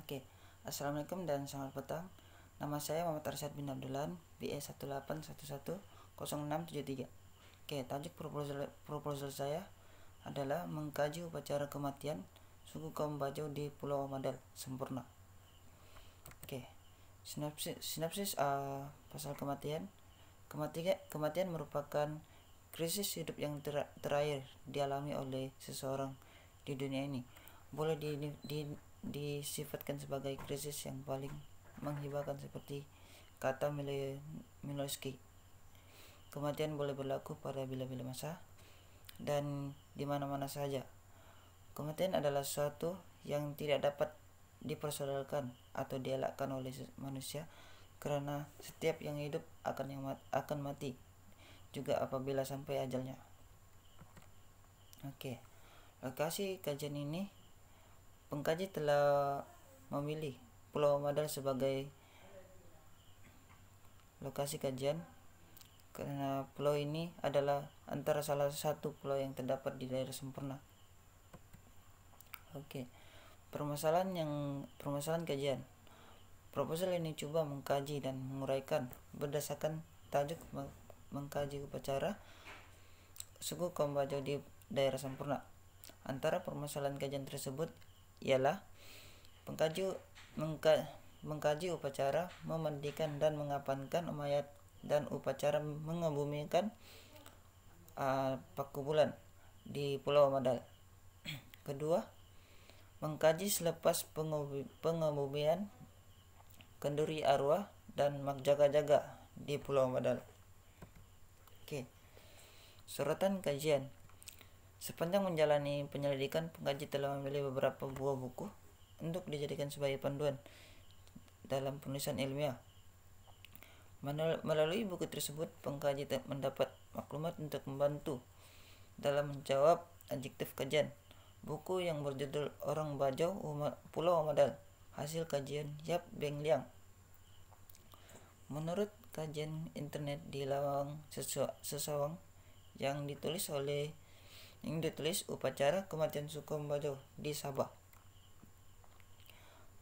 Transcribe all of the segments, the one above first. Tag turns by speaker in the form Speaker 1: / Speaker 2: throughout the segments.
Speaker 1: Oke, Assalamualaikum dan selamat petang. Nama saya Muhammad Arsyad bin Abdullah, BE 1810673. Oke, tajuk proposal saya adalah mengkaji upacara kematian suku kaum Bajau di Pulau Amadal sempurna. Oke, sinopsis pasal kematian. Kematian merupakan krisis hidup yang terakhir dialami oleh seseorang di dunia ini. Boleh disifatkan sebagai krisis yang paling menghibahkan seperti kata Milowski. Kematian boleh berlaku pada bila-bila masa dan di mana-mana saja. Kematian adalah sesuatu yang tidak dapat dipersoalkan atau dielakkan oleh manusia, karena setiap yang hidup akan mati juga apabila sampai ajalnya. Oke, lokasi kajian ini, pengkaji telah memilih Pulau Amadal sebagai lokasi kajian karena pulau ini adalah antara salah satu pulau yang terdapat di daerah sempurna. Oke, permasalahan kajian. Proposal ini coba mengkaji dan menguraikan berdasarkan tajuk mengkaji upacara suku kaum Bajau di daerah sempurna. Antara permasalahan kajian tersebut ialah mengkaji upacara memandikan dan mengapankan mayat dan upacara mengebumikan pakubulan di Pulau Amadal. Kedua, mengkaji selepas pengebumian kenduri arwah dan magjaga-jaga di Pulau Amadal. Oke, sorotan kajian. Sepanjang menjalani penyelidikan, pengkaji telah memilih beberapa buah buku untuk dijadikan sebagai panduan dalam penulisan ilmiah. Melalui buku tersebut, pengkaji mendapat maklumat untuk membantu dalam menjawab adjektif kajian. Buku yang berjudul Orang Bajau Pulau Amadal, hasil kajian Yap Beng Liang. Menurut kajian internet di Lawang Sesawang yang ditulis upacara kematian suku Bajau di Sabah.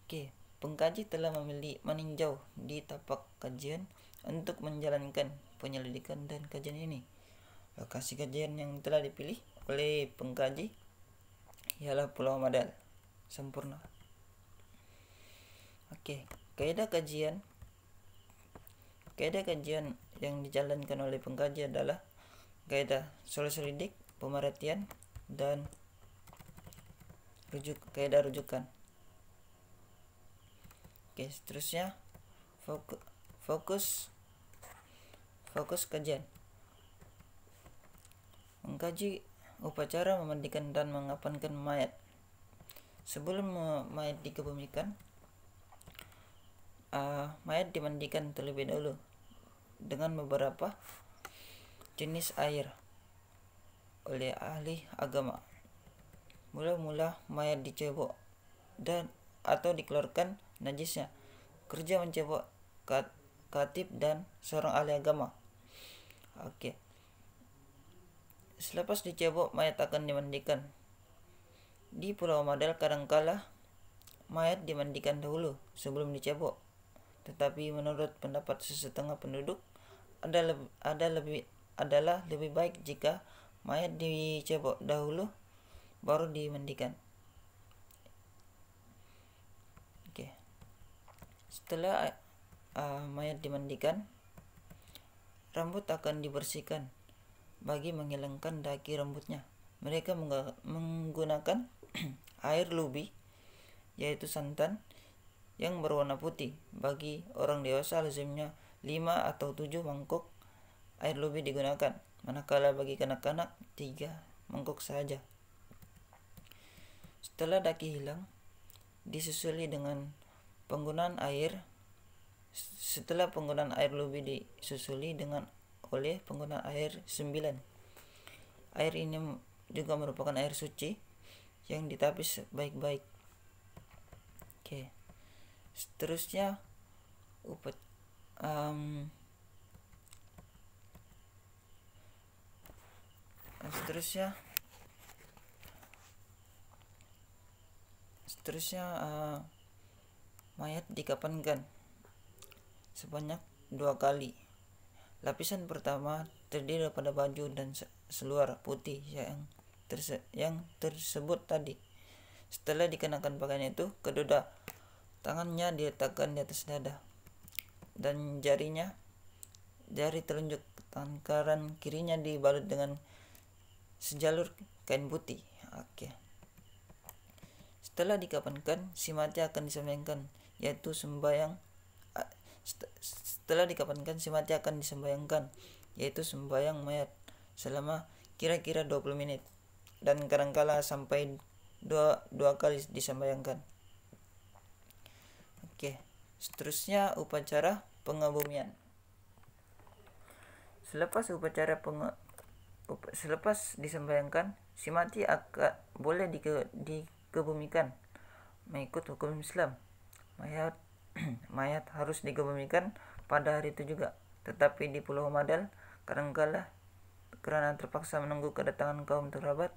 Speaker 1: Oke, pengkaji telah meninjau di tapak kajian untuk menjalankan penyelidikan dan kajian ini. Lokasi kajian yang telah dipilih oleh pengkaji ialah Pulau Amadal sempurna. Oke, kaidah kajian yang dijalankan oleh pengkaji adalah kaidah solidik, pemerhatian, dan kaidah rujukan. Oke, seterusnya fokus kajian. Mengkaji upacara memandikan dan mengapankan mayat. Sebelum mayat dikebumikan, mayat dimandikan terlebih dahulu dengan beberapa jenis air oleh ahli agama. Mula-mula mayat dicebok atau dikeluarkan najisnya. Kerja mencebok khatib dan seorang ahli agama. Oke. Selepas dicebok, mayat akan dimandikan. Di Pulau Amadal kadangkala mayat dimandikan dahulu sebelum dicebok. Tetapi menurut pendapat sesetengah penduduk adalah lebih baik jika mayat dicebok dahulu baru dimandikan. Oke. Setelah mayat dimandikan, rambut akan dibersihkan bagi menghilangkan daki rambutnya. Mereka menggunakan air lubi, yaitu santan yang berwarna putih. Bagi orang dewasa lazimnya 5 atau 7 mangkok air lubi digunakan, manakala bagi kanak-kanak 3 mangkok saja. Setelah daki hilang, disusuli dengan penggunaan air. Setelah penggunaan air lubi disusuli oleh penggunaan air 9. Air ini juga merupakan air suci yang ditapis baik-baik. Oke. Seterusnya mayat dikafankan sebanyak 2 kali. Lapisan pertama terdiri pada baju dan seluar putih yang tersebut tadi. Setelah dikenakan pakaian itu, kedua tangannya diletakkan di atas dada dan jari telunjuk tangan kanan kirinya dibalut dengan sejalur kain putih. Setelah dikafankan, si mati akan disembayangkan, yaitu sembahyang mayat selama kira-kira 20 menit dan kadangkala sampai dua kali disembayangkan. Seterusnya upacara pengebumian. Selepas disembayangkan, si mati boleh dikebumikan mengikut hukum Islam. Mayat harus dikebumikan pada hari itu juga. Tetapi di Pulau Madal, kadangkala karena terpaksa menunggu kedatangan kaum kerabat,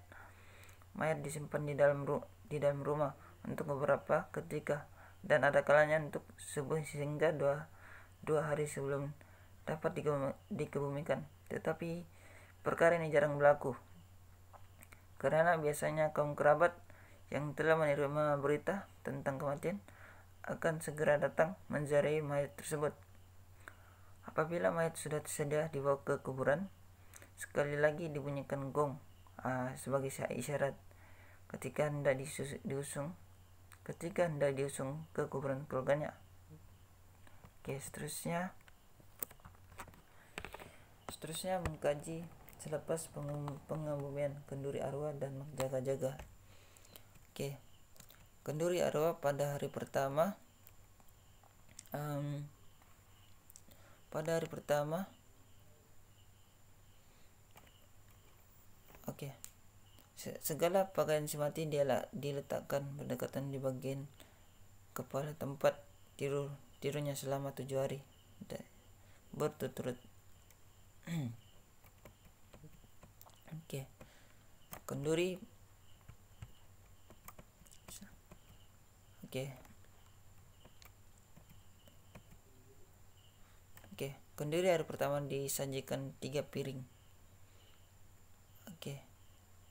Speaker 1: mayat disimpan di dalam rumah untuk beberapa ketika, dan ada kalanya untuk subuh sehingga dua hari sebelum dapat dikebumikan. Tetapi perkara ini jarang berlaku karena biasanya kaum kerabat yang telah menerima berita tentang kematian akan segera datang menziarahi mayat tersebut. Apabila mayat sudah tersedia dibawa ke kuburan, sekali lagi dibunyikan gong sebagai isyarat ketika hendak diusung ke kuburan keluarganya. Seterusnya mengkaji selepas pengebumian kenduri arwah dan jaga-jaga. Kenduri arwah pada hari pertama segala pakaian si mati diletakkan berdekatan di bagian kepala tempat tidurnya selama 7 hari berturut-turut. Kenduri hari pertama disajikan 3 piring.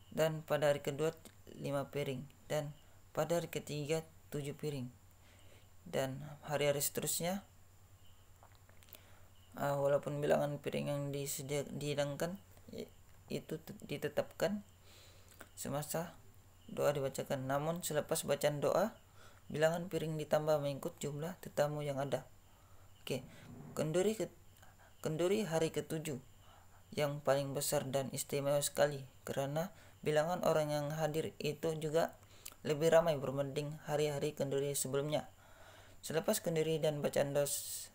Speaker 1: Dan pada hari kedua 5 piring, dan pada hari ketiga 7 piring, dan hari-hari seterusnya walaupun bilangan piring yang dihidangkan itu ditetapkan semasa doa dibacakan, namun selepas bacaan doa bilangan piring ditambah mengikut jumlah tetamu yang ada. Kenduri hari ke-7 yang paling besar dan istimewa sekali karena bilangan orang yang hadir itu juga lebih ramai berbanding hari-hari kenduri sebelumnya. Selepas kenduri dan bacaan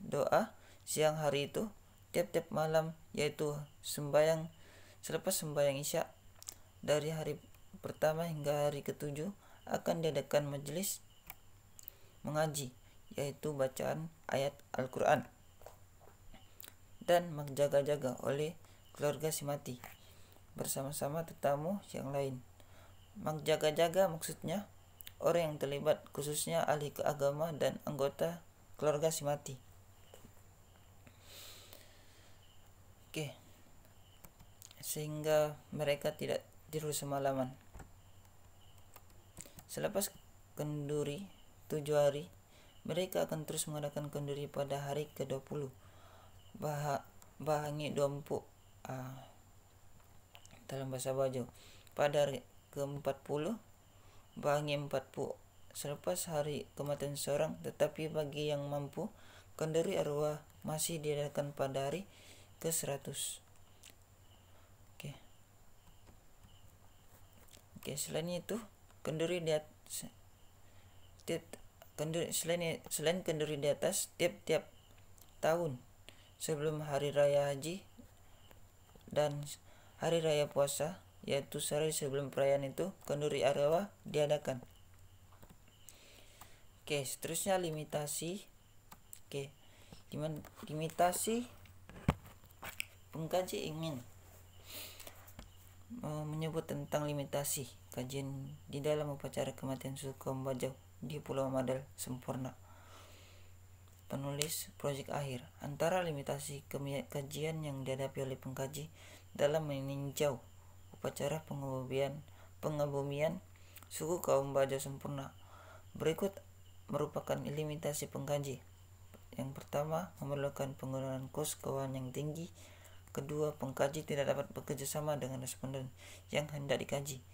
Speaker 1: doa siang hari itu, tiap-tiap malam, yaitu selepas sembahyang Isya dari hari pertama hingga hari ke-7 akan diadakan majelis mengaji, yaitu bacaan ayat Al-Quran dan jaga-jaga oleh keluarga si mati bersama-sama tetamu yang lain. Jaga-jaga maksudnya orang yang terlibat, khususnya ahli agama dan anggota keluarga si mati. Sehingga mereka tidak tidur semalaman. Selepas kenduri 7 hari, mereka akan terus mengadakan kenduri pada hari ke-20. Bahangi 24 dalam bahasa Bajo. Pada hari ke-40 bahangi 40 selepas hari kematian seorang, tetapi bagi yang mampu kenduri arwah masih diadakan pada hari ke-100. Selain itu selain kenduri di atas, tiap-tiap tahun sebelum hari raya haji dan hari raya puasa, yaitu sehari sebelum perayaan itu, kenduri arwah diadakan. Seterusnya limitasi. Limitasi. Pengkaji ingin menyebut tentang limitasi kajian di dalam upacara kematian suku kaum Bajau di Pulau Madal sempurna. penulis proyek akhir. Antara limitasi kajian yang dihadapi oleh pengkaji dalam meninjau upacara pengebumian suku kaum Bajo sempurna berikut merupakan limitasi pengkaji. Yang pertama, memerlukan penggunaan kos keuangan yang tinggi. Kedua, pengkaji tidak dapat bekerja sama dengan responden yang hendak dikaji.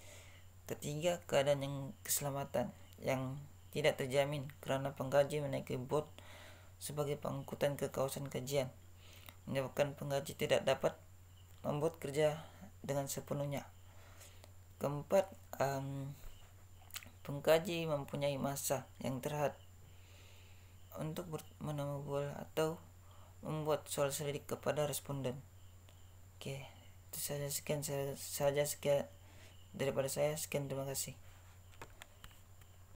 Speaker 1: Ketiga, keadaan yang keselamatan yang tidak terjamin karena pengkaji menaiki bot sebagai pengangkutan ke kawasan kajian, menyebabkan pengkaji tidak dapat membuat kerja dengan sepenuhnya. Keempat, pengkaji mempunyai masa yang terhad untuk menemubual atau membuat soal selidik kepada responden. Oke, itu saja sekian daripada saya. Sekian, terima kasih.